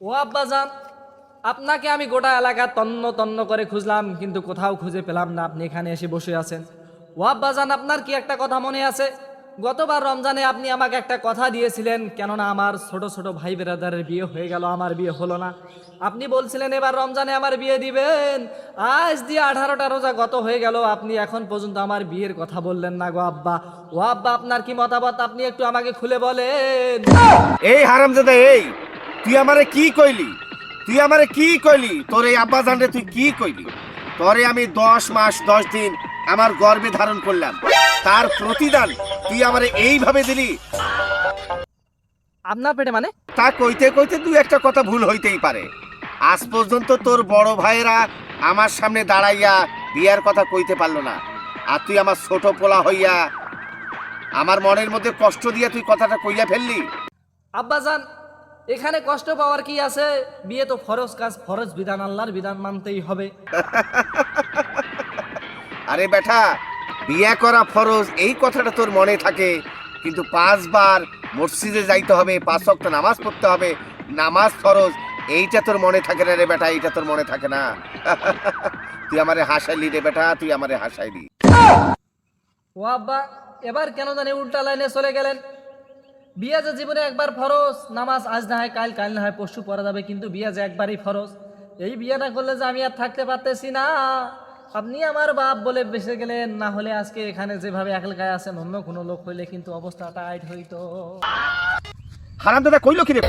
ও আব্বাজান, আপনাকে আমি গোটা এলাকা তন্ন তন্ন করে খুঁজলাম, কিন্তু কোথাও খুঁজে পেলাম না। আপনি এখানে এসে বসে আছেন। ও আব্বাজান, আপনার কি একটা কথা মনে আছে? গতবার রমজানে আপনি আমাকে একটা কথা দিয়েছিলেন, কেননা আমার ছোট ছোট ভাই ব্রাদারের বিয়ে হয়ে গেল, আমার বিয়ে হলো না। আপনি বলছিলেন এবার রমজানে আমার বিয়ে দিবেন। আজ দিয়ে 18টা রোজা গত হয়ে গেল, আপনি এখন পর্যন্ত আমার বিয়ের কথা বললেন না গো আব্বা। ও আব্বা, আপনার কি মতামত, আপনি একটু আমাকে খুলে বলেন। এই হারামজাদা, এই তুই আমারে কি কইলি? তুই আমারে কি কইলি? তোর এই আব্বা জানরে তুই কি কইলি? তোরে আমি 10 মাস 10 দিন আমার গর্ভে ধারণ করলাম, তার প্রতিদান তুই আমারে এইভাবে দিলি? আপনার পেটে মানে? তা কইতে কইতে তুই একটা কথা ভুল হইতেই পারে। আজ পর্যন্ত তোর বড় ভাইয়েরা আমার সামনে দাঁড়াইয়া বিয়ার কথা কইতে পারলো না, আর তুই আমার ছোট পোলা হইয়া আমার মনের মধ্যে কষ্ট দিয়া তুই কথাটা কইয়া ফেললি। আব্বাজান, এখানে কষ্ট পাওয়ার কি আছে? বিয়ে তো ফরজ কাজ, ফরজ বিধান, আল্লাহর বিধান মানতেই হবে। আরে বেটা, বিয়ে করা ফরজ এই কথাটা তোর মনে থাকে, কিন্তু 5 বার মসজিদে যাইতে হবে, 5 ওয়াক্ত নামাজ পড়তে হবে, নামাজ ফরজ, এইটা তোর মনে থাকে না রে বেটা, এইটা তোর মনে থাকে না। তুই আমারে হাসাইলি রে বেটা, তুই আমারে হাসাইলি। ও আব্বা, এবার কেন জানি উল্টা লাইনে চলে গেলেন। বিয়ে যে জীবনে একবার ফরজ, নামাজ আজ না হয় কাল, কাল না হয় পরশু পড়া যাবে, কিন্তু বিয়ে যে একবারই ফরজ। এই বিয়ে না করলে যে আমি আর থাকতে পারতেছি না। আপনি আমার বাপ বলে বেঁচে গেলেন, না হলে আজকে এখানে যেভাবে একলগায় আছেন, অন্য কোনো লোক হইলে কিন্তু অবস্থা টাইট হইতো। হারামজাদা কইলো কি রে?